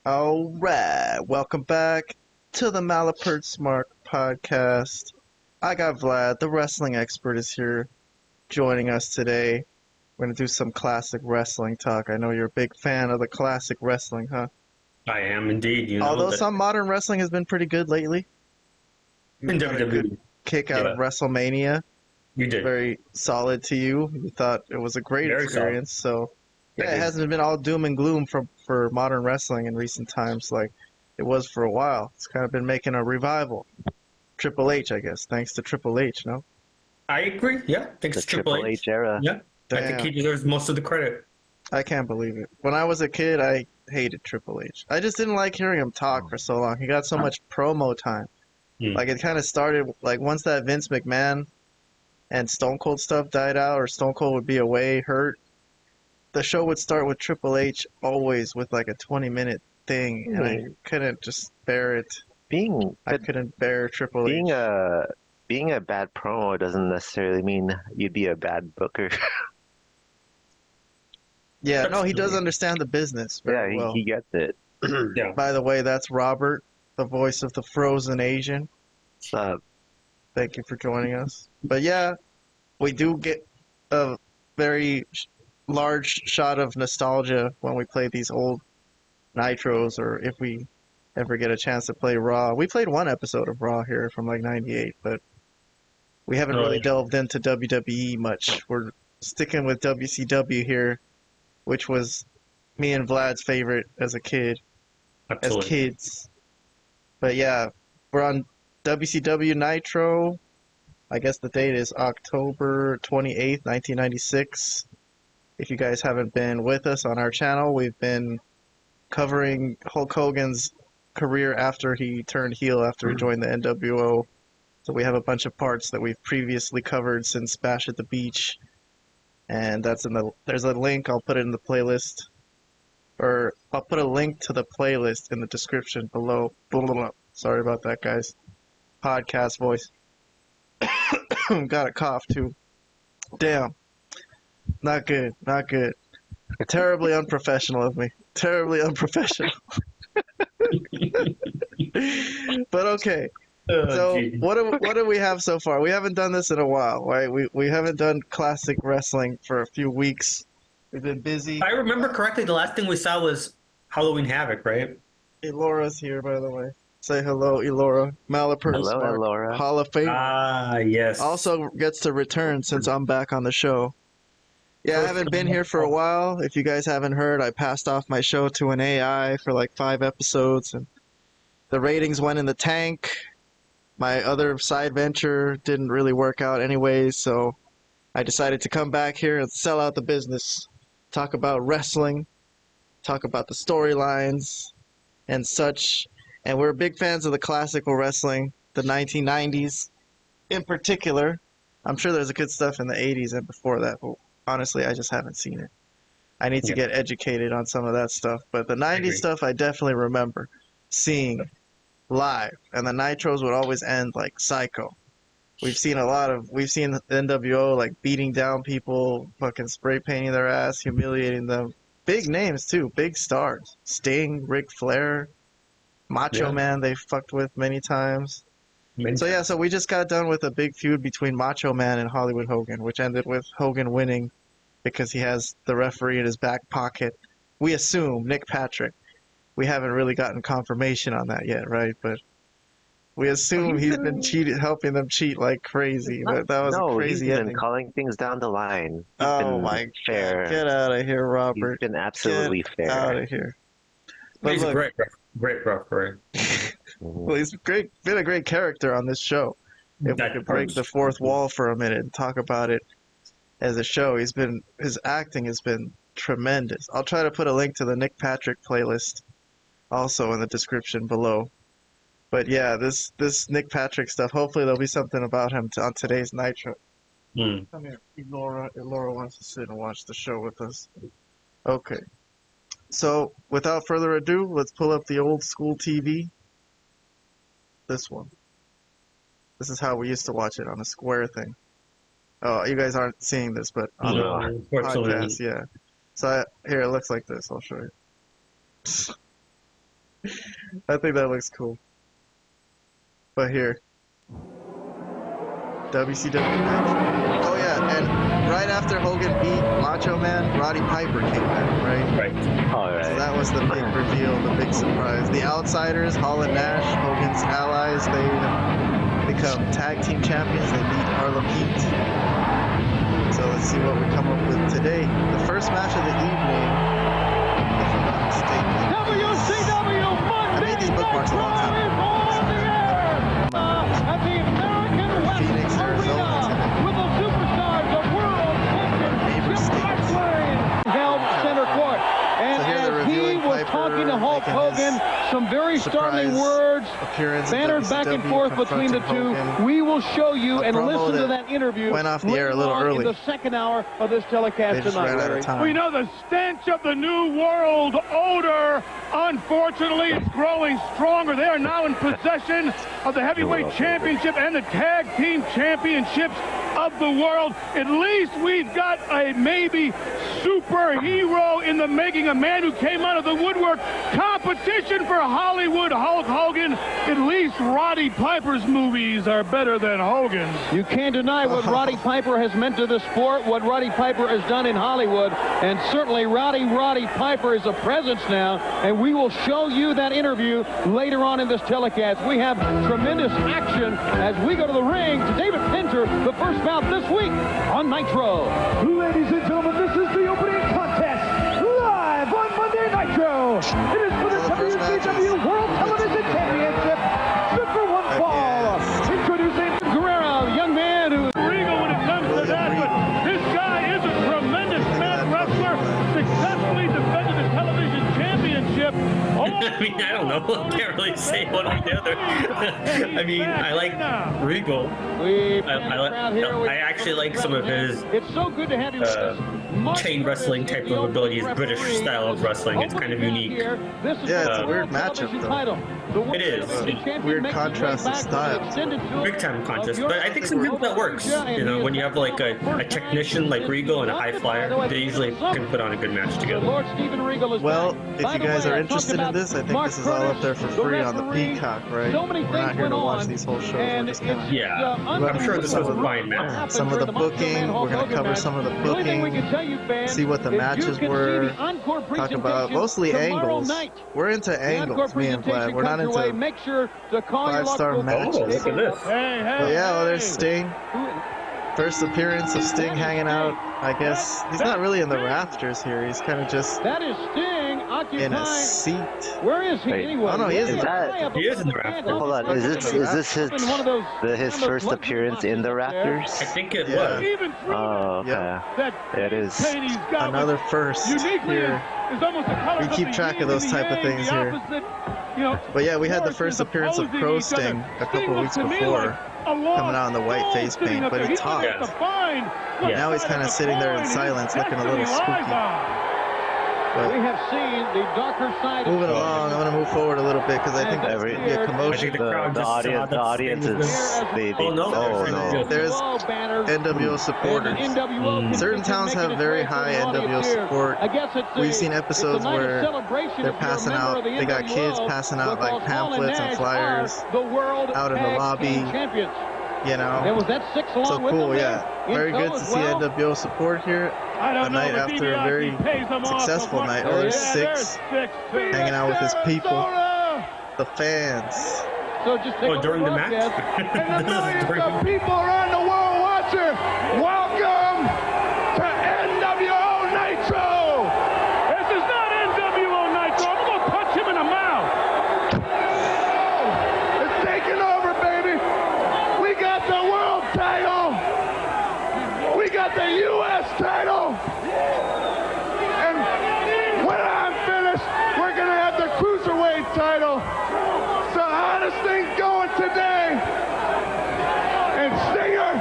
Alright, welcome back to the Malapert Smark podcast. I got Vlad, the wrestling expert, is here joining us today. We're going to do some classic wrestling talk. I know you're a big fan of the classic wrestling, huh? I am indeed. Although some modern wrestling has been pretty good lately. In Got a good kick out of WrestleMania. You did. Very solid to you. You thought it was a great Very experience. solid. So, yeah, it hasn't been all doom and gloom for modern wrestling in recent times like it was for a while. It's kind of been making a revival. Triple H, I guess, thanks to Triple H, no? I agree. Yeah, thanks The to Triple H era. Yeah, Damn. I think he deserves most of the credit. I can't believe it. When I was a kid, I hated Triple H. I just didn't like hearing him talk for so long. He got so much promo time. Like, it kind of started, like, once that Vince McMahon and Stone Cold stuff died out, or Stone Cold would be away, hurt, the show would start with Triple H always with, like, a 20-minute thing, and I couldn't just bear it. I couldn't bear Triple H. Being a bad promo doesn't necessarily mean you'd be a bad booker. Yeah, no, he does understand the business very well. He gets it. Yeah. By the way, that's Robert, the voice of the Frozen Asian. What's up? Thank you for joining us. But yeah, we do get a very large shot of nostalgia when we play these old Nitros, or if we ever get a chance to play Raw. We played one episode of Raw here from like 98, but we haven't really delved into WWE much. We're sticking with WCW here, which was me and Vlad's favorite as a kid. Absolutely. As kids. But yeah, we're on WCW Nitro. I guess the date is October 28th, 1996. If you guys haven't been with us on our channel, we've been covering Hulk Hogan's career after he turned heel, after he joined the NWO. So we have a bunch of parts that we've previously covered since Bash at the Beach. And that's there's a link, I'll put it in the playlist. Or I'll put a link to the playlist in the description below. Sorry about that, guys. Podcast voice. Got a cough, too. Damn. Not good. Not good. Terribly unprofessional of me. Terribly unprofessional. But okay. So what do we have so far? We haven't done this in a while, right? We haven't done classic wrestling for a few weeks. We've been busy. If I remember correctly, the last thing we saw was Halloween Havoc, right? Elora's here, by the way. Say hello, Elora. Malapert Smark, Elora. Hall of Fame. Ah, yes. Also gets to return since I'm back on the show. Yeah, I haven't been here for a while. If you guys haven't heard, I passed off my show to an AI for like 5 episodes, and the ratings went in the tank. My other side venture didn't really work out anyways, so I decided to come back here and sell out the business. Talk about wrestling, talk about the storylines and such. And we're big fans of the classical wrestling, the 1990s in particular. I'm sure there's good stuff in the 80s and before that, but honestly, I just haven't seen it. I need to get educated on some of that stuff. But the 90s stuff I definitely remember seeing live. And the Nitros would always end like psycho. We've seen the NWO like beating down people, fucking spray painting their ass, humiliating them. Big names too, big stars. Sting, Ric Flair, Macho Man they fucked with many times. So we just got done with a big feud between Macho Man and Hollywood Hogan, which ended with Hogan winning because he has the referee in his back pocket. We assume Nick Patrick. We haven't really gotten confirmation on that yet, right? But we assume he's been helping them cheat like crazy. But that was a crazy he's ending. been calling things down the line. My fair. God. Get out of here, Robert. He's been absolutely fair. Get out of here. But he's a great referee. Well, he's been a great character on this show. If we could break the fourth wall for a minute and talk about it as a show, his acting has been tremendous. I'll try to put a link to the Nick Patrick playlist also in the description below. But yeah, this Nick Patrick stuff, hopefully there'll be something about him on today's Nitro. Come here, Elora wants to sit and watch the show with us. Okay. So, without further ado, let's pull up the old school TV. This one. This is how we used to watch it on a square thing. Oh, you guys aren't seeing this, but on the podcast, yeah. So here, it looks like this. I'll show you. I think that looks cool. But here. WCW match. Oh yeah, and right after Hogan beat Macho Man, Roddy Piper came back, right? Right. All right. So that was the big reveal, the big surprise. The Outsiders, Hall and Nash, Hogan's allies, they become tag team champions. They beat Harlem Heat. So let's see what we come up with today. The first match of the evening, if I'm not mistaken. WCW I made these bookmarks a long time ago. At the American West Phoenix, Arizona Arena with the superstars of World Championship Wrestling held center court. And So here they're as he reviewing was Piper talking to Hulk making Hogan, his some very startling surprise words appearance in bantered back and WCW, forth between the two. confronting Hogan. We will show you A and promo listen to that that interview went off the air a little later on early. in the second hour of this They telecast just tonight. ran out Larry. of time. We know the stench of the New World Order, unfortunately, is growing stronger. They are now in possession of the heavyweight championship and the tag team championships of the world. At least we've got a maybe superhero in the making, a man who came out of the woodwork. Competition for Hollywood Hulk Hogan. At least Roddy Piper's movies are better than Hogan's. You can't deny what Roddy Piper has meant to the sport, what Roddy Piper has done in Hollywood, and certainly Roddy Piper is a presence now, and we will show you that interview later on in this telecast. We have tremendous action as we go to the ring to David Pinter, the first bout this week on Nitro. Ladies and gentlemen, this is the opening contest live on Monday Nitro. It is for the So the first match WCW is World Television Championship. Super one fall. Introducing Guerrero, young man who Regal when it comes to that, but this guy is a tremendous man wrestler. Successfully defended the television championship. I mean, I don't know. I can't really say one or the other. I mean, I like Regal. I actually like some of his it's so good to have you with us. chain wrestling type of abilities, British style of wrestling. It's kind of unique. Yeah, it's a weird matchup, though. It is. Weird contrast of styles. Big time contest, but I think sometimes that works. You know, when you have like a technician like Regal and a high flyer, they usually can put on a good match together. Well, if you guys are interested in this, I think this is all up there for free on the Peacock, right? We're not here to watch these whole shows. We're just gonna Yeah, I'm sure this was a fine match. some of the booking. We're gonna cover some of the booking. See what the matches were. Talk about mostly angles. We're into angles, me and Vlad. We're not into 5-star matches. Oh, look at this. But yeah, well, there's Sting. First appearance of Sting hanging out. I guess he's not really in the rafters here. He's kind of just That is Sting in a occupying. seat. Where is he Wait. anyway? Oh, no, he is in the- He is in the rafters. Hold on, is this his first appearance in the Rafters? I think it Yeah. was. even through Oh, okay. that It is. pain he's got Another first uniquely here. is almost the colors We of keep the track of yin those and the type of yang, things the here. opposite, you know, But yeah, we had the forces first appearance of opposing Pro each other. Sting a couple Sting weeks looks to me before. like a lost coming out in the white soul face sitting paint, up but there. he He's got talked. to find what Yeah. Now he's side kind of the sitting there in coin silence, looking a destiny little lies spooky. on. We But have seen the darker side moving of along, I'm gonna move forward a little bit because I think there's Every- gonna be a I commotion. think the crowd just saw the that audience Sting was is they Oh, no, oh there's no. There's NWO supporters. Certain towns have very high NWO support. We've seen episodes where they're passing out, they got kids passing out like pamphlets and flyers out in the lobby, you And know. was that Syxx along So with cool, them yeah. there? Very In good tow to as see well? NWO support here. I don't A know, night but after a DiBiase very pays them off successful for night, what- or Yeah, Syxx there's Syxx, too. hanging out with his people, Arizona. the fans. So just take Oh, during the match? And the This is millions during- of people around the world watching, welcome to NWO Nitro. This is not NWO Nitro. I'm going to punch him in the mouth. Oh, it's taking over, baby. We got the world title. We got the U.S. title. And when I'm finished, we're going to have the Cruiserweight title. So hottest thing going today. And Stinger,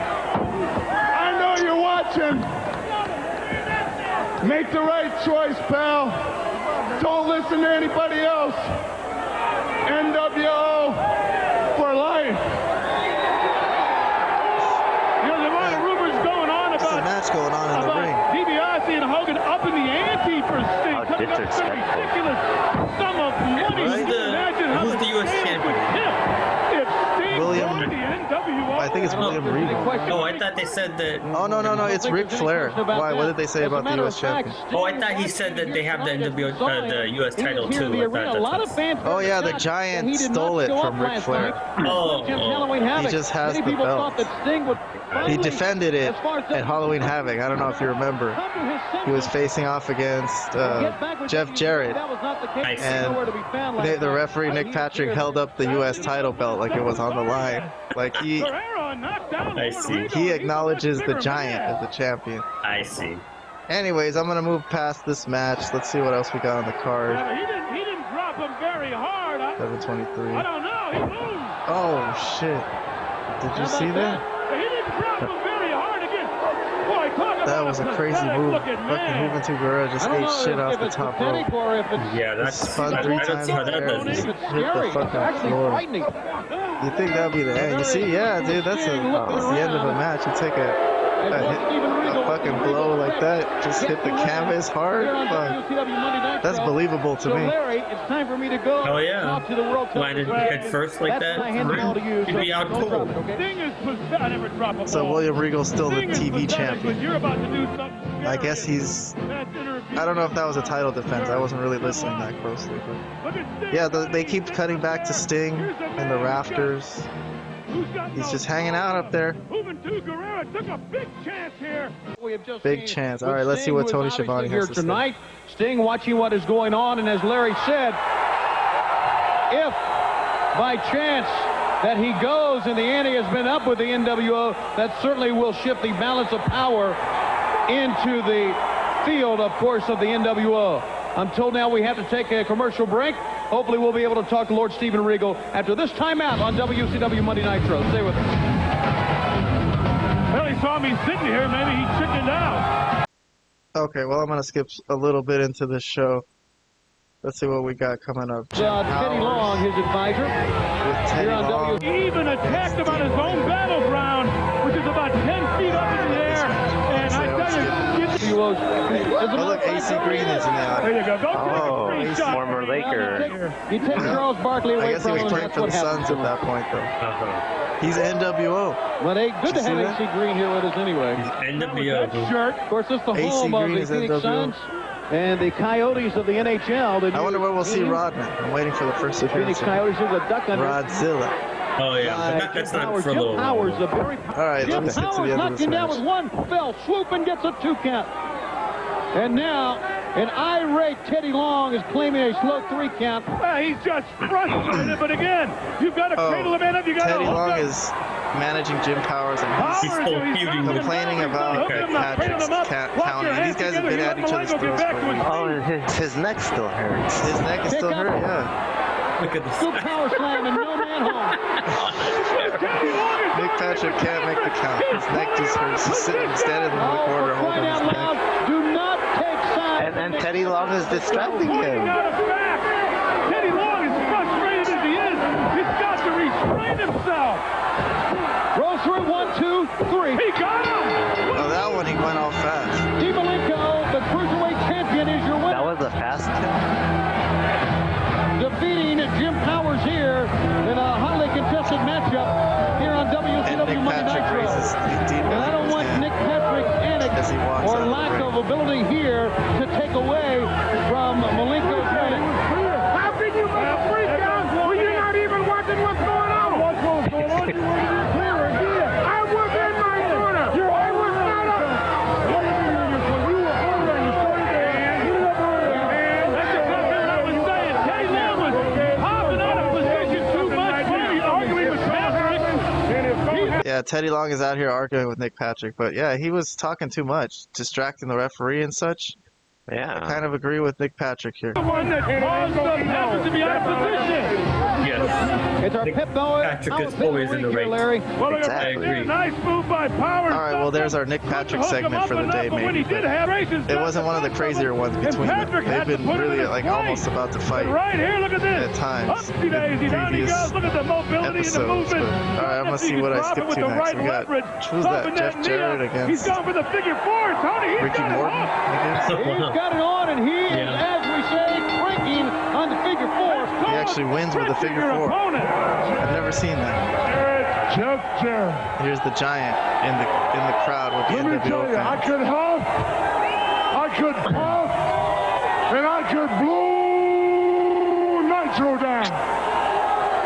I know you're watching. Make the right choice, pal. Don't listen to anybody else. NWO for life. You know, there are a lot of rumors going on There's a about match going on in the ring. DiBiase and Hogan up in the ante for Sting. How Coming up with some disrespectful. ridiculous sum of money. Right? Can you imagine how question. Oh, I thought they said that. Oh, no, it's Ric Flair. Why? What did they say about the U.S. champion? Oh, I thought he said that they have the the U.S. title too. I thought that's Oh, yeah, the Giant stole it from Ric Flair. Oh. He just has the belt. He defended it at Halloween Havoc. I don't know if you remember. He was facing off against Jeff Jarrett. And the referee, Nick Patrick, held up the U.S. title belt like it was on the line. Like he acknowledges the Giant as the champion. I see. Anyways, I'm going to move past this match. Let's see what else we got on the card. He didn't drop him very hard. 723. I don't know. He moved. Oh, shit. Did you see that? He didn't drop him very hard again. Boy, talk about That was a crazy move. Fucking Juventud Guerrero just ate shit off the top rope. Yeah, that's spun 3 times in the air. Hit the fucking floor. You think that'd be the end? You see, yeah, dude, that's the end of a match. You take a fucking blow like that, just hit the canvas hard. That's believable to me. It's time for me to go. Oh yeah. Landed head first like that. You'd be out cold. So William Regal's still the TV champion. I guess he's. I don't know if that was a title defense. I wasn't really listening that closely, but yeah, they keep cutting back to Sting and the Rafters. He's just hanging out up there. Guerrero took a big chance here. Big chance. All right, let's see what Tony Schiavone has to tonight. Sting watching what is going on, and as Larry said, if by chance that he goes and the ante has been up with the NWO, that certainly will shift the balance of power into the field, of course, of the NWO. I'm told now we have to take a commercial break. Hopefully we'll be able to talk to Lord Steven Regal after this timeout on WCW Monday Nitro. Stay with us. Well, he saw me sitting here. Maybe he chickened out. Okay, well, I'm going to skip a little bit into this show. Let's see what we got coming up. Teddy Long, his advisor. With Teddy Long. He even attacked him on his own battleground, which is about 10 feet up in the air. And I tell you, oh, look, AC Green is in the audience. There you go. Former Laker. He takes Charles Barkley away I guess he was playing for the Suns at that point, though. He's NWO. But good to have AC Green here with us anyway. NWO. Of course, it's the home of the Phoenix Suns and the Coyotes of the NHL. I wonder where we'll see Rodman. I'm waiting for the first appearance. Phoenix Coyotes is a duck under. Rodzilla. Oh yeah, but that's not for a little while. All right, let me skip to the end of this down with one fell swoop and gets a 2 count. And now, an irate Teddy Long is claiming a slow 3 count. He's just frustrated, but again, you've got to cradle him in up. You got Teddy Long is managing Jim Powers, and he's complaining about Patrick's counting. These guys have been at each other's throats for years. Oh, his neck still hurts. His neck is still hurt, yeah. Look at this. Scoop power slam and no man home. Nick Patrick can't make the count. His neck just hurts. He's standing in the corner holding his neck. Do not take sides. And Teddy Long is distracting him. Teddy Long, as frustrated as he is, he's got to restrain himself. Rolls through 1, 2, 3. He got him. Oh, that one he went off fast. Malenko, the Cruiserweight champion, is your winner. That was a fast kill. Defeating Jim Powers here in a hotly contested matchup here on WCW Monday Nitro. And I don't want Nick Patrick's antics or lack of ability here to take away from Malenko's win. How can you make a freak out when you're not even watching what's going on? What's going on? You want to be clearer again. I was in my corner. I was not up. You were over and you started there. You were over there. That's exactly what I was saying. Teddy Long was popping out of position too much. He's arguing with Patrick. Yeah, Teddy Long is out here arguing with Nick Patrick, but yeah, he was talking too much, distracting the referee and such. Yeah. I kind of agree with Nick Patrick here. The one that caused us happens to be out of position. Yes. It's our Pip Boy. Patrick is always in the race. Larry. Well, Exactly. a nice move by Powers. All right, well, there's our Nick Patrick segment for the day, maybe. It wasn't one of the crazier ones between them. They've been really, like, almost about to fight right here, look at this. at times in Previous previous look at the mobility episodes. and the movement. All right, I'm going to see what I skip to next. We got, who's that, Jeff Jarrett He's against going for the figure 4, Tony. He's Ricky got it Morton, up. I guess? He's got it on, and he is, as we say, cranking on the figure 4. He actually wins with a figure 4. Opponent. I've never seen that. Jeff Jarrett. Here's the Giant in the crowd with the Let me NWO tell you, I fans. could huff, I could puff, and I could blow Nitro down.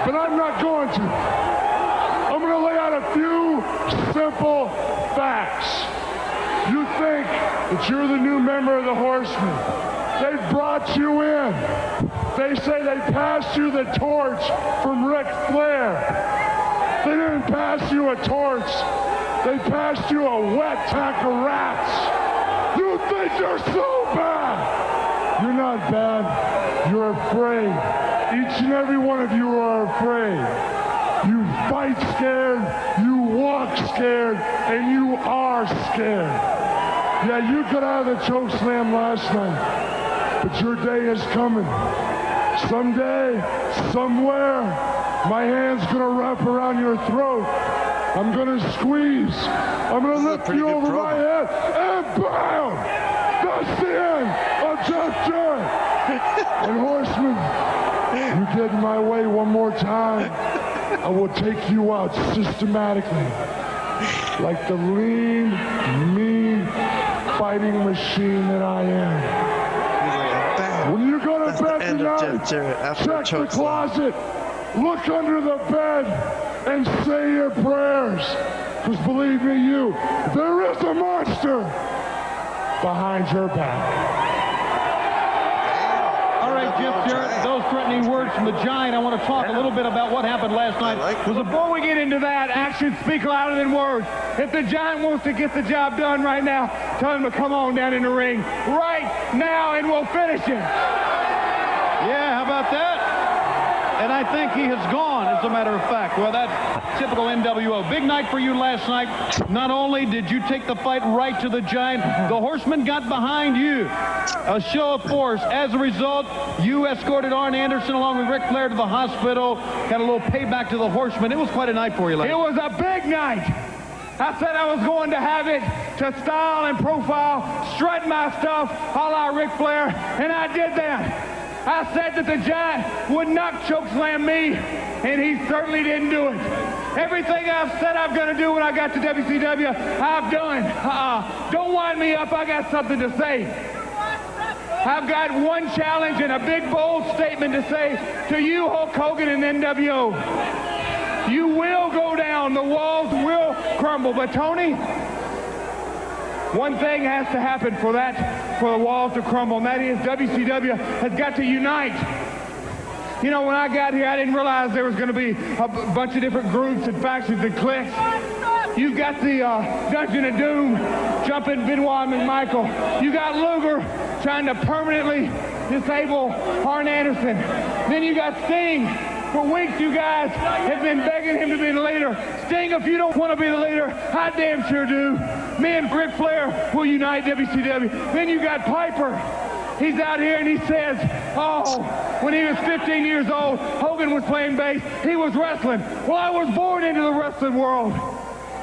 But I'm not going to. I'm going to lay out a few simple facts. You think that you're the new member of the Horsemen. They brought you in. They say they passed you the torch from Ric Flair. They didn't pass you a torch. They passed you a wet pack of rats. You think you're so bad. You're not bad. You're afraid. Each and every one of you are afraid. You fight scared, you walk scared, and you are scared. Yeah, you got out of the choke slam last night, but your day is coming. Someday, somewhere, my hand's gonna wrap around your throat. I'm gonna squeeze. I'm gonna lift you over my head, and bam! That's the end of Jeff Jarrett. And Horseman, you get in my way one more time, I will take you out systematically. Like the lean, mean, fighting machine that I am. When you go to bed tonight, check the closet, look under the bed, and say your prayers. Because believe me, there is a monster behind your back. All right, Jeff Jarrett, those threatening words from the Giant. I want to talk a little bit about what happened last night. Before we get into that, actions speak louder than words. If the Giant wants to get the job done right now, tell him to come on down in the ring right now, and we'll finish him. Yeah, how about that? And I think he has gone, as a matter of fact. Well, that's typical NWO. Big night for you last night. Not only did you take the fight right to the Giant, the Horsemen got behind you. A show of force. As a result, you escorted Arn Anderson along with Ric Flair to the hospital. Got a little payback to the Horsemen. It was quite a night for you last night. It was a big night. I said I was going to have it to style and profile, strut my stuff a la Ric Flair, and I did that. I said that the Giant would not chokeslam me, and he certainly didn't do it. Everything I've said I'm going to do when I got to WCW, I've done. Don't wind me up. I got something to say. I've got one challenge and a big, bold statement to say to you, Hulk Hogan and NWO. You will go down. The walls will crumble. But, Tony, one thing has to happen for the walls to crumble, and that is WCW has got to unite. You know, when I got here, I didn't realize there was going to be a bunch of different groups and factions and cliques. You've got the Dungeon of Doom jumping Benoit and McMichael. You got Luger trying to permanently disable Arn Anderson. Then you got Sting. For weeks, you guys have been begging him to be the leader. Sting, if you don't want to be the leader, I damn sure do. Me and Ric Flair will unite WCW. Then you got Piper. He's out here and he says, oh, when he was 15 years old, Hogan was playing bass. He was wrestling. Well, I was born into the wrestling world.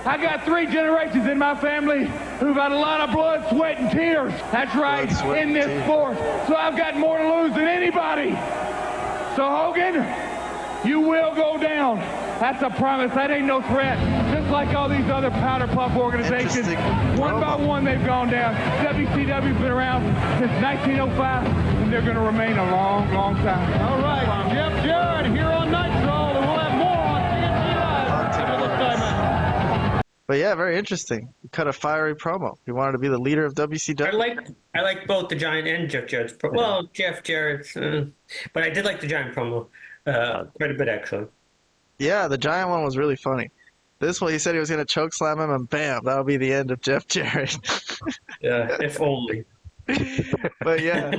I got 3 generations in my family who've had a lot of blood, sweat, and tears. That's right, in this sport. So I've got more to lose than anybody. So, Hogan, you will go down. That's a promise. That ain't no threat. Just like all these other powder puff organizations, one by one they've gone down. WCW's been around since 1905, and they're going to remain a long, long time. All right, Jeff Jarrett here on Nitro, and we'll have more on TNT Live after this timeout. But yeah, very interesting. He cut a fiery promo. He wanted to be the leader of WCW. I like both the Giant and Jeff Jarrett's well, Jeff Jarrett's, but I did like the Giant promo quite a bit, actually. Yeah, the Giant one was really funny. This one, he said he was going to choke slam him, and bam, that'll be the end of Jeff Jarrett. Yeah, if only. But yeah,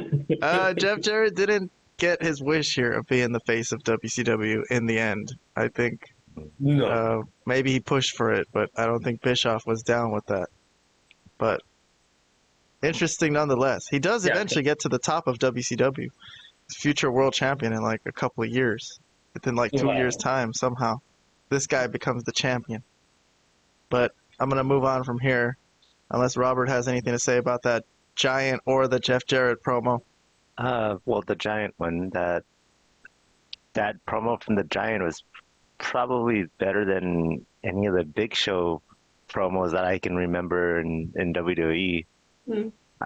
Jeff Jarrett didn't get his wish here of being the face of WCW in the end. I think maybe he pushed for it, but I don't think Bischoff was down with that. But interesting nonetheless. He does eventually get to the top of WCW. He's future world champion in like a couple of years. Within like 2 years' time, somehow, this guy becomes the champion. But I'm going to move on from here, unless Robert has anything to say about that Giant or the Jeff Jarrett promo. Well, the Giant one, that promo from the Giant was probably better than any of the Big Show promos that I can remember in WWE.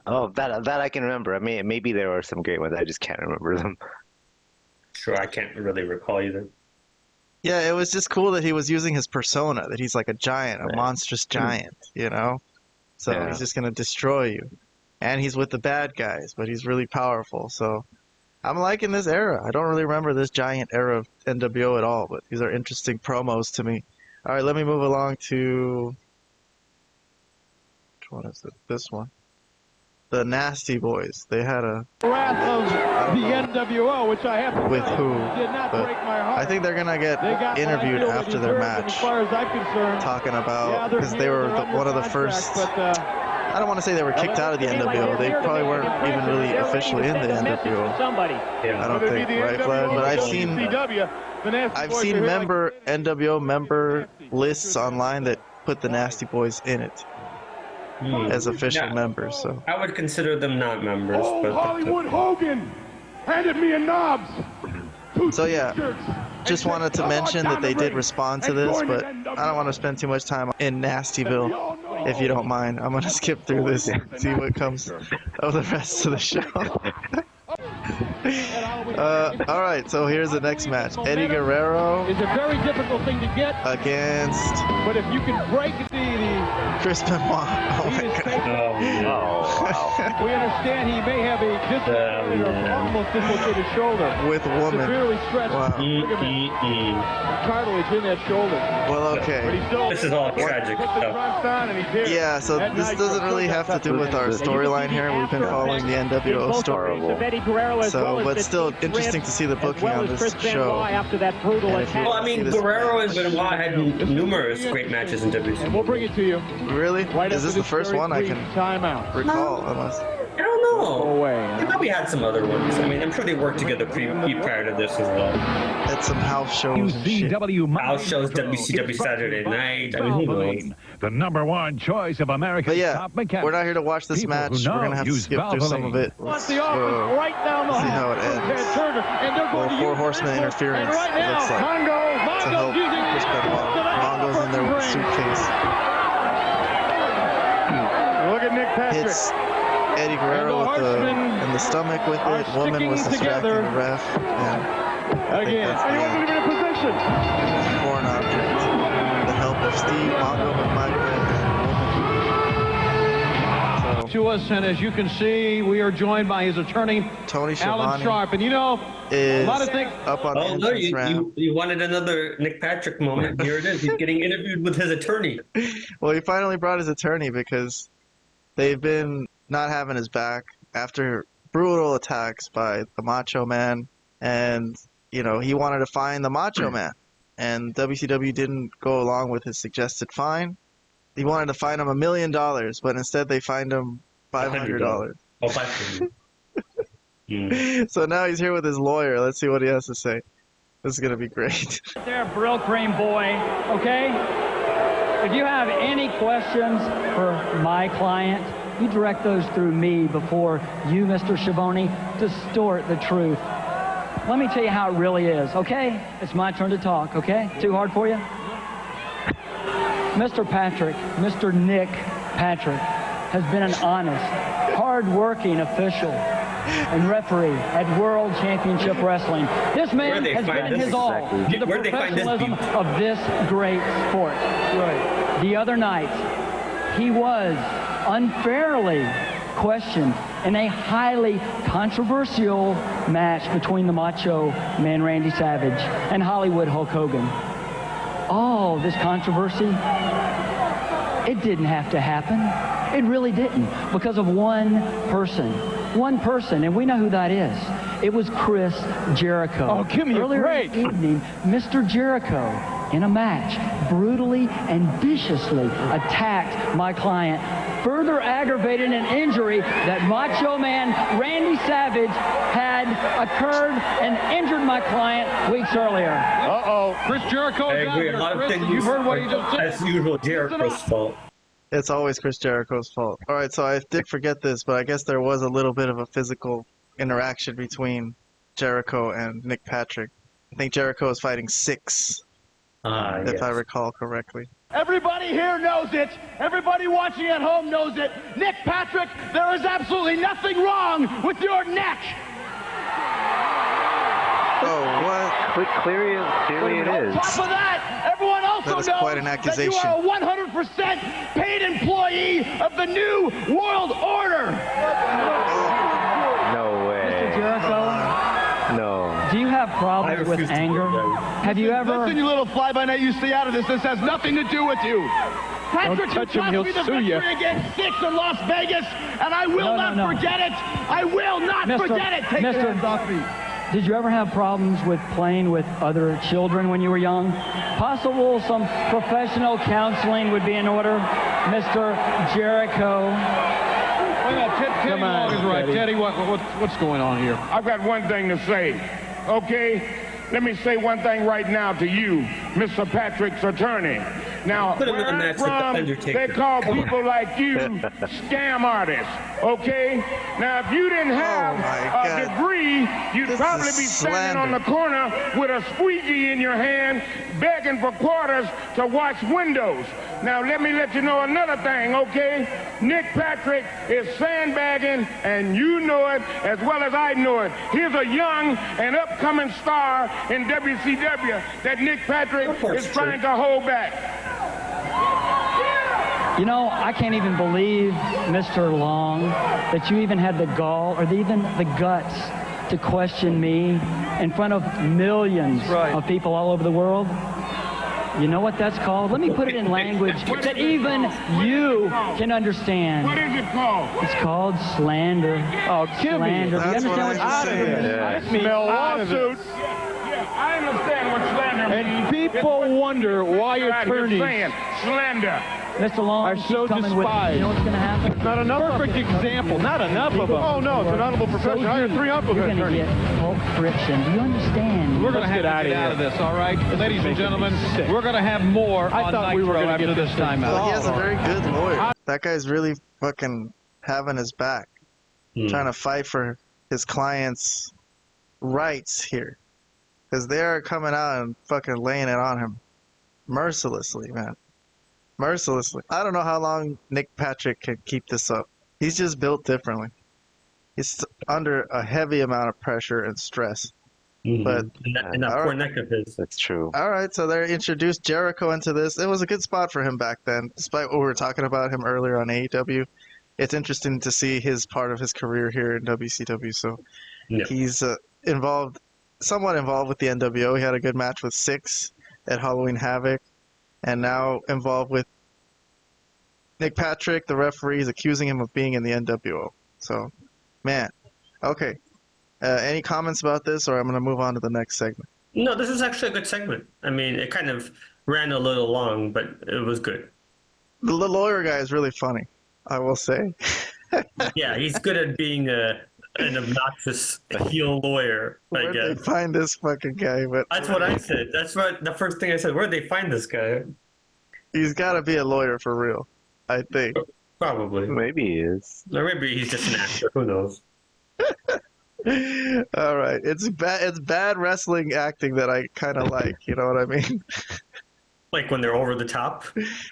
Oh, that I can remember. I mean, maybe there were some great ones. I just can't remember them. Sure, I can't really recall either. Yeah, it was just cool that he was using his persona, that he's like a giant, a monstrous giant, you know? So Yeah. he's just going to destroy you. And he's with the bad guys, but he's really powerful. So I'm liking this era. I don't really remember this giant era of NWO at all, but these are interesting promos to me. All right, let me move along to... Which one is it? This one. The Nasty Boys. They had a... Wrath of the NWO, which I have to With say who? did not But break my heart. I think they're going to They get got interviewed what I feel after they their deserved, and match. As far as I'm concerned, Talking about... yeah, they're Because they here, were they're under one of the contract, first... But, I don't want to say they were kicked out of the NWO. They probably weren't even really officially in the NWO. Yeah. I don't think, right, Vlad? But I've seen NWO member lists online that put the Nasty Boys in it as official Yeah. members. So I would consider them not members, Oh, but Hollywood Hogan handed me a knobs. So, yeah, just wanted to mention that they did respond to this, but I don't want to spend too much time in Nastyville, if you don't mind. I'm gonna skip through this and see what comes of the rest of the show. All right, so here's the next match: Eddie Guerrero it's a very difficult thing to get, against but if you can break the Chris Benoit. Oh he my is god. taking- Oh, we understand he may have a dislocated or almost dislocated shoulder. With woman. Severely stretched Wow. ligament cartilage in that shoulder. Well, But okay. he's still this is all tragic put the stuff. fronts on and he's here. Yeah, so That this night, doesn't really have to do with our storyline here. We've been following the NWO story. So, but still interesting to see the booking on this show. After that brutal And if you- Well, I mean, Guerrero and Benoit had numerous great matches in And WCW. we'll bring it to you Really? right Is after this the first very one I brief can timeout. recall? Unless I don't Go know. away. They probably had some other ones. I mean, I'm sure they worked together prior to this as well. at some house shows and shit. House shows, WCW Saturday Night. I mean, who knows? The number one choice of America's But yeah, top mechanics. we're not here to watch this People who match. We're know gonna have to use skip through some of it. Wants Let's the offense right down the see how it ends. Turner, and they're going Well, to Four use Horsemen this one. interference, And right it now, looks like, to Mongo help using Chris Benoit. Mongo's in there with a suitcase. Look at Nick Patrick. Hits Eddie Guerrero with in the stomach with are it. Woman was sticking distracting together. the ref. And I think Again. that's And he the wasn't end. even in position. Foreign object. The help of Steve, Mongo, and Mike. So, to us, and as you can see, we are joined by his attorney, Tony Alan Schiavone Sharp. And you know, a is lot of things. up on the Oh, no, entrance ramp. you wanted another Nick Patrick moment. Here it is. He's getting interviewed with his attorney. Well, he finally brought his attorney because they've been not having his back after brutal attacks by the Macho Man, and you know he wanted to fine the Macho Man, and WCW didn't go along with his suggested fine. He wanted to fine him $1 million, but instead they fined him $500. Oh, 500. So now he's here with his lawyer. Let's see what he has to say. This is gonna be great. There, Brill Cream Boy, okay? If you have any questions for my client, you direct those through me before you, Mr. Schiavone, distort the truth. Let me tell you how it really is, okay? It's my turn to talk, okay? Too hard for you? Mr. Patrick, Mr. Nick Patrick, has been an honest, hard-working official and referee at World Championship Wrestling. This man Where'd they has find given this? his all Exactly. to the Where'd they find this professionalism dude? of this great sport. Right. The other night, he was unfairly questioned in a highly controversial match between the Macho Man Randy Savage and Hollywood Hulk Hogan. All this controversy, it didn't have to happen. It really didn't, because of one person, and we know who that is. It was Chris Jericho. Oh, give me a Earlier break. in the evening, Mr. Jericho, in a match, brutally and viciously attacked my client, further aggravating an injury that Macho Man Randy Savage had occurred and injured my client weeks earlier. Uh-oh. Chris Jericho I is out agree. A here. lot of Chris, things. you've heard what he just said. As usual, Jericho's fault. It's always Chris Jericho's fault. All right, so I did forget this, but I guess there was a little bit of a physical interaction between Jericho and Nick Patrick. I think Jericho is fighting Syxx if I recall correctly. Everybody here knows it. Everybody watching at home knows it. Nick Patrick, there is absolutely nothing wrong with your neck. Oh, what? Clearly it On is. top of that, everyone also That is knows quite an that accusation. you are a 100% paid employee of the New World Order. No way. Mr. Jericho, No. do you have I problems refuse with to anger? believe that. Have you ever? Listen, you little fly-by-night, you stay out of this. This has nothing to do with you. Patrick, touch you him, cost he'll me the sue you. victory against Syxx in Las Vegas, and I will No, not forget it. I will not forget it. Take your hands off me. Did you ever have problems with playing with other children when you were young? Possible some professional counseling would be in order, Mr. Jericho. Teddy Long is right. Teddy, what's going on here? I've got one thing to say, okay? Let me say one thing right now to you, Mr. Patrick's attorney. Now, Put him in where the I'm match with the from, Undertaker. they call people like you scam artists, okay? Now, if you didn't have my a God. degree, you'd This probably is be standing on slander. the corner with a squeegee in your hand, begging for quarters to wash windows. Now, let me let you know another thing, okay? Nick Patrick is sandbagging, and you know it as well as I know it. Here's a young and upcoming star in WCW that Nick Patrick is trying to hold back. You know, I can't even believe, Mr. Long, that you even had the gall or even the guts to question me in front of millions of people all over the world. You know what that's called? Let me put it in language that even you can understand. What is it called? It's called slander. Oh, give me. Slander. Do you That's what understand I what just you're said. saying? Yeah. Smell Lawsuit. Yeah, I understand what slander means. And people wonder why attorneys saying slander. Mr. Long, are keep so coming with, despised. you know what's going to happen? not enough. Perfect example. Not enough of them. Oh no, it's an honorable profession. I have 3 You're opposite going to attorneys. get Hulk friction. Do you understand? We're going to have to get out of this, all right? Ladies and gentlemen, we're going to have more I on thought we were Nitro gonna get after this this thing timeout. Well, he has a very good lawyer. That guy's really fucking having his back, trying to fight for his clients' rights here. Because they are coming out and fucking laying it on him mercilessly, man. Mercilessly. I don't know how long Nick Patrick can keep this up. He's just built differently. He's under a heavy amount of pressure and stress. But And that poor neck of his. That's true. all right, so they introduced Jericho into this. It was a good spot for him back then, despite what we were talking about him earlier on AEW. It's interesting to see his part of his career here in WCW. So Yeah. he's somewhat involved with the NWO. He had a good match with Syxx at Halloween Havoc, and now involved with Nick Patrick. The referee is accusing him of being in the NWO. So, man, okay. Any comments about this, or I'm going to move on to the next segment? No, this is actually a good segment. I mean, it kind of ran a little long, but it was good. The lawyer guy is really funny, I will say. Yeah, he's good at being an obnoxious heel lawyer, I Where'd they guess. find this fucking guy? But That's what I said. That's what the first thing I said. Where'd they find this guy? he's got to be a lawyer for real, I think. Probably. Maybe he is. Or maybe he's just an actor. Who knows? All right, it's bad wrestling acting that I kind of like. You know what I mean? Like when they're over the top.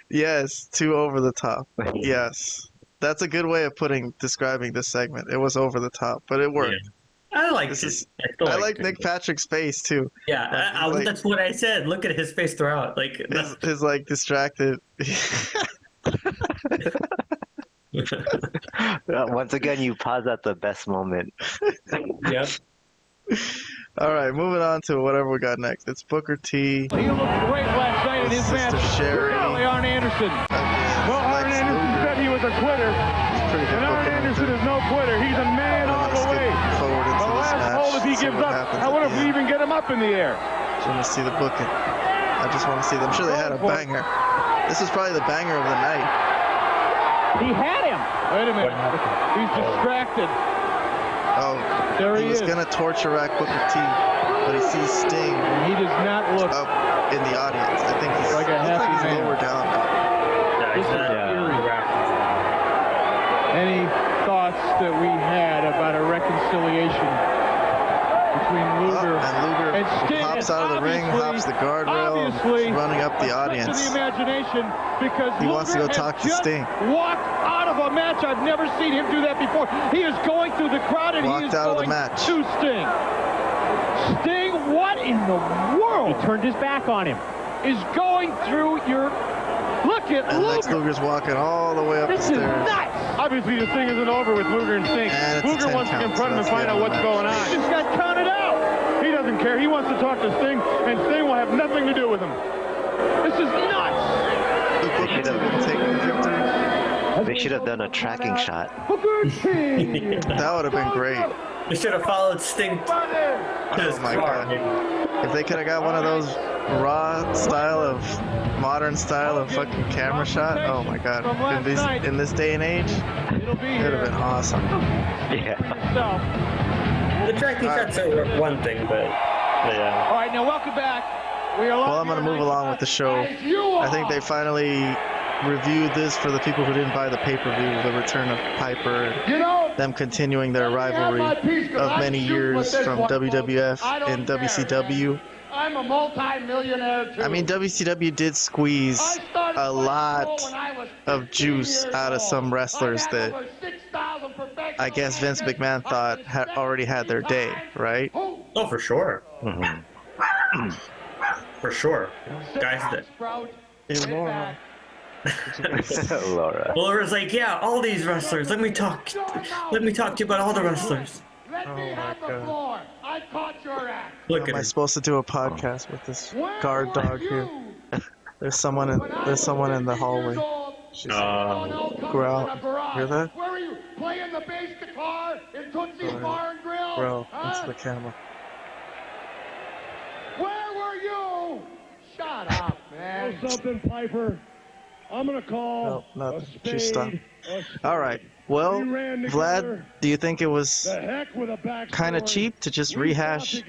Yes, too over the top. Yes, that's a good way of describing this segment. It was over the top, but it worked. Yeah. I like This this. is- still I like it. Nick Patrick's face too. Yeah, like- that's what I said. Look at his face throughout. Like, His like distracted. Once again, you pause at the best moment. yeah. All right, moving on to whatever we got next. It's Booker T. He looked great last night in his Sister match. Sherry. Really, Arn Anderson. Well, Arn Lex Anderson Luger. said he was a quitter, Pretty good and Arn booking right Anderson there. is no quitter. He's a man all Let's the way. get forward into The this last match. hold if he see gives what up, happens I wonder at if the we end. even get him up in the air. Just want to see the booking. I just want to see them. I'm sure they had a banger. This is probably the banger of the night. He had him. Wait a minute. He's distracted. Oh, There he was is. gonna torture rack Booker T, but he sees Sting He does not look. up in the audience. I think he's Like a looks like happy he's man. lower down. Yeah, he's not Any thoughts that we had about a reconciliation between Luger And Luger and Sting? pops jumps out of the ring, hops the guardrail, and running up the audience. The imagination, because he wants to go talk to Sting. Walked out of a match. I've never seen him do that before. He is going through the crowd and he is out of the going match. to Sting. Sting, what in the world? He turned his back on him. Is going through your... Look at and Luger. Lex Luger's walking all the way up This the is stairs. nuts. Obviously, the thing isn't over with Luger and Sting. And it's Luger a 10 wants to count, confront him and so find out what's going on. He just got counted out. He doesn't care. He wants to talk to Sting, and Sting will have nothing to do with him. This is nuts. They should have done a tracking shot. That would have been great. They should have followed Sting to his Oh my car. God. If they could have got one of those raw style of modern style of fucking camera shot, oh my God. In this day and age, it would have been awesome. Yeah. The tracking shots are one thing, but yeah. All right, now welcome back. Well, I'm going to move along with the show. I think they finally reviewed this for the people who didn't buy the pay-per-view, the return of Piper, and them continuing their rivalry of many years from WWF and WCW. I'm a multi-millionaire too. I mean, WCW did squeeze a lot of juice out of some wrestlers that I guess Vince McMahon thought had already had their day, right? Oh, for sure. Mm-hmm. For sure. Guys that... Hey, Laura. Laura. Well, it was like, yeah, all these wrestlers. Let me talk to you about all the wrestlers. Let me have the floor. I caught your ass. Look Am at I him. supposed to do a podcast with this guard dog here? There's someone in the hallway. She's growl. Hear that? Where are you? Playing the bass guitar in Tootsie's Bar and Grill? Bro, Huh? into the camera. Where were you? Shut up, man. Something, Piper. I'm gonna call. No, nothing. She stopped. All right. Well, Vlad, do you think it was kind of cheap to just rehash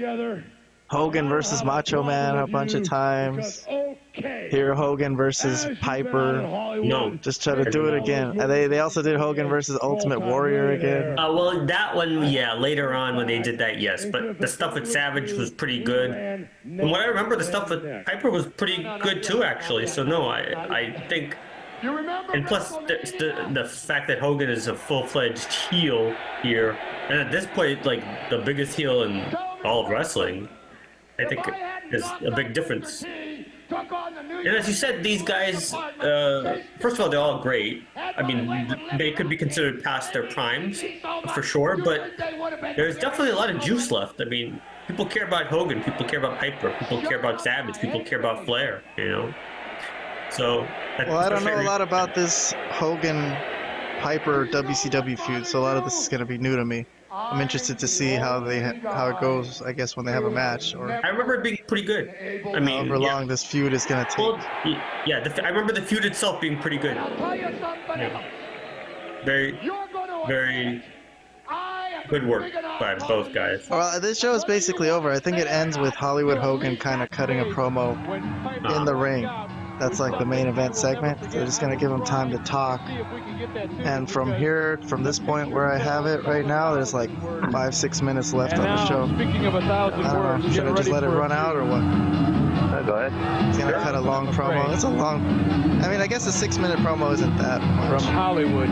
Hogan versus Macho Man a bunch of times? Here, Hogan versus Piper. No. Just try to do it again. And they also did Hogan versus Ultimate Warrior again. Well, that one, yeah, later on when they did that, yes. But the stuff with Savage was pretty good. And what I remember, the stuff with Piper was pretty good too, actually. So no, I think... And plus, the fact that Hogan is a full-fledged heel here, and at this point, like, the biggest heel in all of wrestling, I think is a big difference. And as you said, these guys, first of all, they're all great. I mean, they could be considered past their primes, for sure, but there's definitely a lot of juice left. I mean, people care about Hogan, people care about Piper, people care about Savage, people care about Flair, you know? So, well, I don't know a lot about this Hogan-Piper WCW feud, so a lot of this is going to be new to me. I'm interested to see how it goes, I guess, when they have a match. Or I remember it being pretty good. I mean, however long this feud is going to take. Well, yeah, I remember the feud itself being pretty good. Yeah. Very, very good work by both guys. Well, this show is basically over. I think it ends with Hollywood Hogan kind of cutting a promo in the ring. That's like the main event segment. They're just going to give him time to talk. And from here, from this point where I have it right now, there's like 5-6 minutes left on the show. Speaking of 1,000 I don't know. Should I just let it run out or what? Go ahead. He's going to cut a long promo. It's a long... I mean, I guess a 6-minute promo isn't that much. From Hollywood,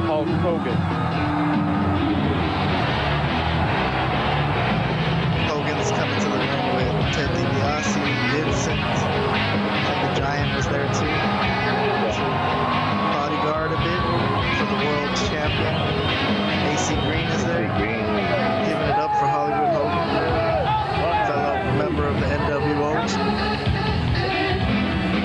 Hulk Hogan. Hogan's coming to the ring with Ted DiBiase, Vincent. The Giant was there too. Bodyguard a bit for the world champion. AC Green is there. Giving it up for Hollywood Hogan. Fellow member of the NWO.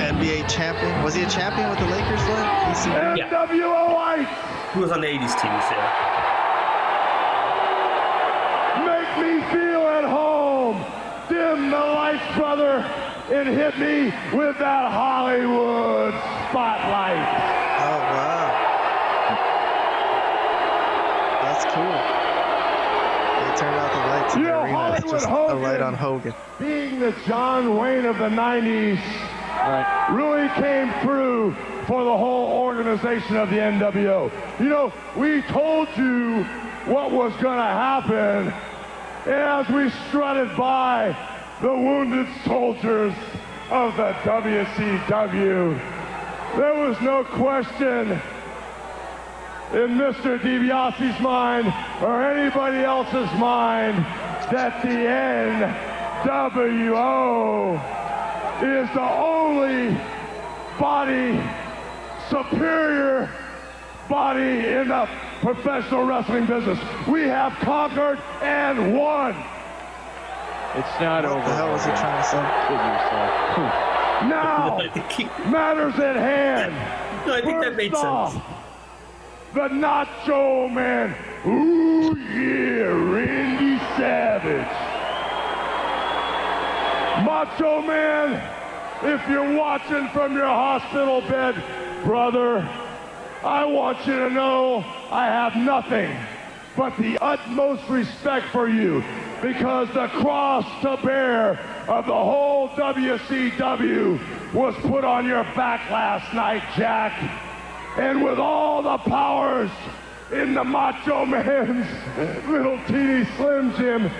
NBA champion. Was he a champion with the Lakers then? AC Green? Yeah. NWO White! He was on the 80s teams, yeah. Make me feel at home! Dim the lights, brother! And hit me with that Hollywood spotlight. Oh, wow. That's cool. They turned out the lights in the arena. It's just a light on Hogan. Being the John Wayne of the 90s, really came through for the whole organization of the NWO. You know, we told you what was going to happen, as we strutted by the wounded soldiers of the WCW, there was no question in Mr. DiBiase's mind or anybody else's mind that the NWO is the only superior body in the professional wrestling business. We have conquered and won. It's not over. What the hell was he trying to say? Now, matters at hand. No, I think that made sense. The Nacho Man. Ooh, yeah, Randy Savage. Macho Man, if you're watching from your hospital bed, brother, I want you to know I have nothing but the utmost respect for you, because the cross to bear of the whole WCW was put on your back last night, Jack. And with all the powers in the Macho Man's little teeny Slim Jim,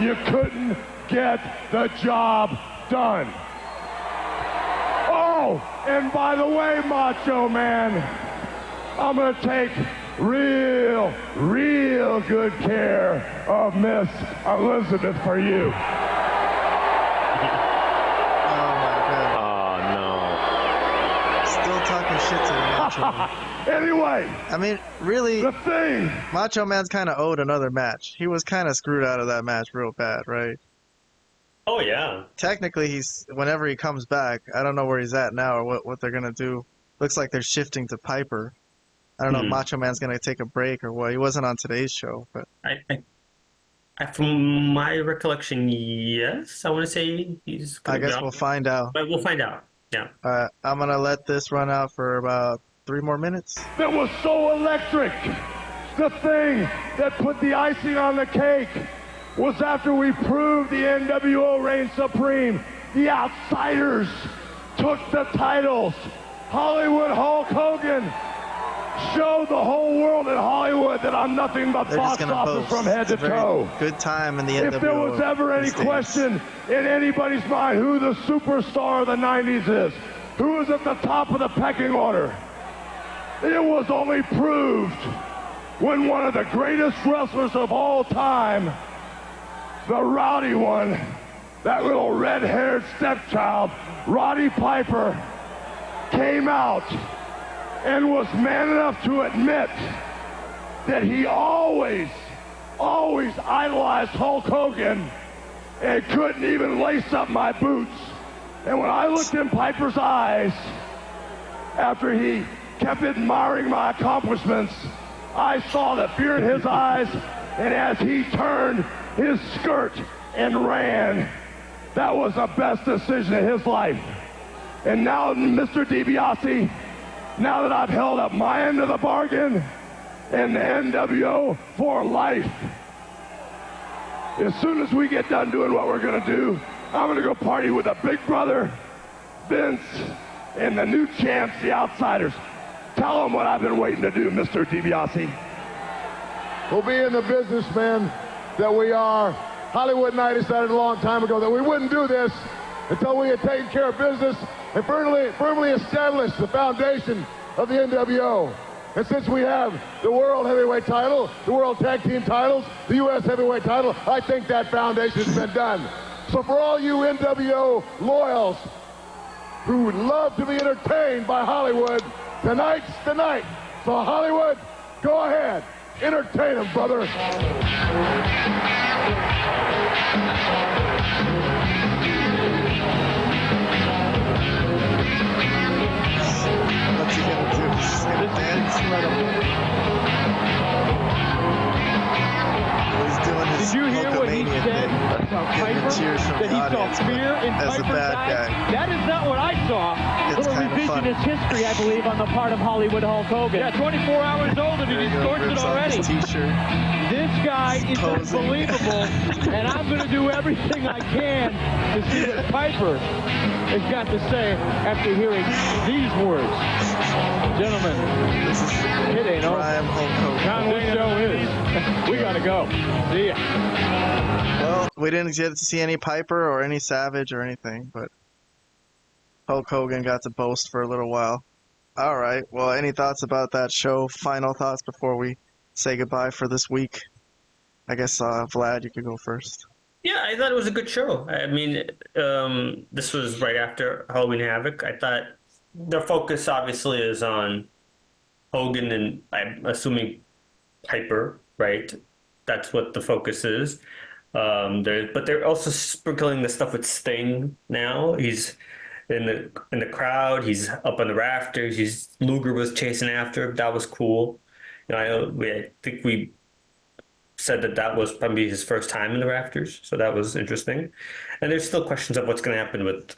you couldn't get the job done. Oh, and by the way, Macho Man, I'm going to take real good care of Miss Elizabeth for you. Talking shit to the Macho Man. Anyway, I mean, really, the thing. Macho Man's kind of owed another match. He was kind of screwed out of that match real bad, right? Oh, yeah. Technically, whenever he comes back, I don't know where he's at now or what they're going to do. Looks like they're shifting to Piper. I don't know if Macho Man's going to take a break or what. He wasn't on today's show, but... From my recollection, yes. I want to say he's going to I guess we'll find out. But we'll find out. Yeah. I'm going to let this run out for about 3 more minutes. That was so electric. The thing that put the icing on the cake was after we proved the NWO reigned supreme. The Outsiders took the titles. Hollywood Hulk Hogan showed the whole world in Hollywood that I'm nothing but box office from head to toe. Good time in the NWO. If there was ever any question in anybody's mind who the superstar of the 90s is, who is at the top of the pecking order, it was only proved when one of the greatest wrestlers of all time, the rowdy one, that little red-haired stepchild, Roddy Piper, came out and was man enough to admit that he always idolized Hulk Hogan and couldn't even lace up my boots. And when I looked in Piper's eyes, after he kept admiring my accomplishments, I saw the fear in his eyes, and as he turned his skirt and ran, that was the best decision of his life. And now, Mr. DiBiase, now that I've held up my end of the bargain and the NWO for life, as soon as we get done doing what we're going to do, I'm going to go party with the Big Brother, Vince, and the new champs, the Outsiders. Tell them what I've been waiting to do, Mr. DiBiase. We'll be in the business, man, that we are. Hollywood and I decided a long time ago that we wouldn't do this until we had taken care of business and firmly established the foundation of the NWO. And since we have the World Heavyweight title, the World Tag Team titles, the U.S. Heavyweight title, I think that foundation's been done. So for all you NWO loyals who would love to be entertained by Hollywood, tonight's the night. So Hollywood, go ahead, entertain them, brother. What's he gonna do? He's gonna dance? He's doing his Did you hear what he Hulkamania said thing. about Getting Piper? cheers from That the he saw audience, fear in as the Piper's bad eyes? guy. That is not what I saw. It's Little kind of revisionist funny. history, I believe, on the part of Hollywood Hulk Hogan. Yeah, 24 hours old and he's scorched it already. T-shirt. This guy is Posing. unbelievable, and I'm going to do everything I can to see what Piper has got to say after hearing these words. Gentlemen, This is it ain't over. prime Hulk Hogan. John, this show is. We got to go. See ya. Well, we didn't get to see any Piper or any Savage or anything, but Hulk Hogan got to boast for a little while. All right. Well, any thoughts about that show? Final thoughts before we say goodbye for this week? I guess, Vlad, you could go first. Yeah, I thought it was a good show. I mean, this was right after Halloween Havoc. I thought the focus obviously is on Hogan and I'm assuming Piper, right? That's what the focus is. But they're also sprinkling the stuff with Sting now. He's in the crowd. He's up on the rafters. Luger was chasing after him. That was cool. I think we said that was probably his first time in the rafters, so that was interesting. And there's still questions of what's going to happen with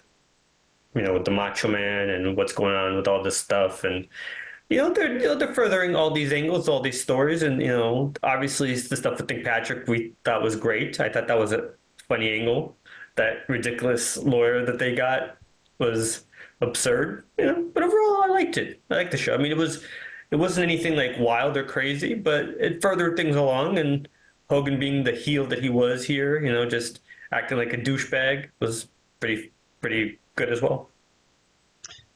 the Macho Man and what's going on with all this stuff. And they're furthering all these angles, all these stories, and obviously the stuff with St. Patrick we thought was great. I thought that was a funny angle. That ridiculous lawyer that they got was absurd. But overall I liked it. I liked the show. I mean, it wasn't anything like wild or crazy, but it furthered things along. And Hogan being the heel that he was here, just acting like a douchebag was pretty good as well.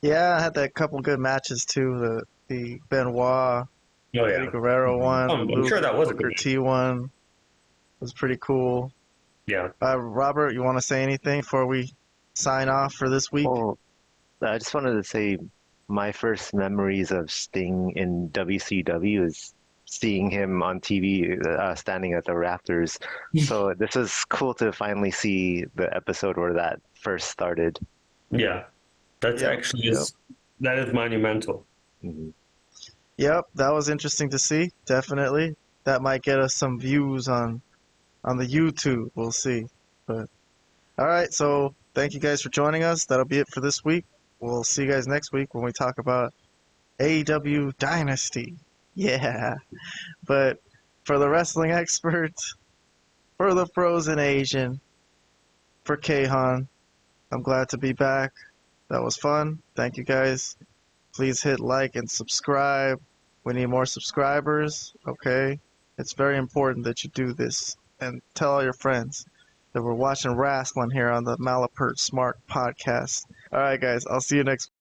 Yeah, I had a couple good matches too. The Benoit, Eddie Guerrero one. I'm sure that was a Booker good T one was pretty cool. Yeah. Robert, you want to say anything before we sign off for this week? Well, I just wanted to say my first memories of Sting in WCW is seeing him on TV standing at the Rafters. So this is cool to finally see the episode where that first started. Yeah. That's actually that is monumental. Mm-hmm. Yep, that was interesting to see. Definitely. That might get us some views on the YouTube. We'll see. But all right, so thank you guys for joining us. That'll be it for this week. We'll see you guys next week when we talk about AEW Dynasty. Yeah. But for the wrestling expert, for the Frozen Asian, for Kayhan, I'm glad to be back. That was fun. Thank you guys. Please hit like and subscribe. We need more subscribers, okay? It's very important that you do this. And tell all your friends that we're watching wrestling here on the Malapert Smark podcast. All right, guys. I'll see you next week.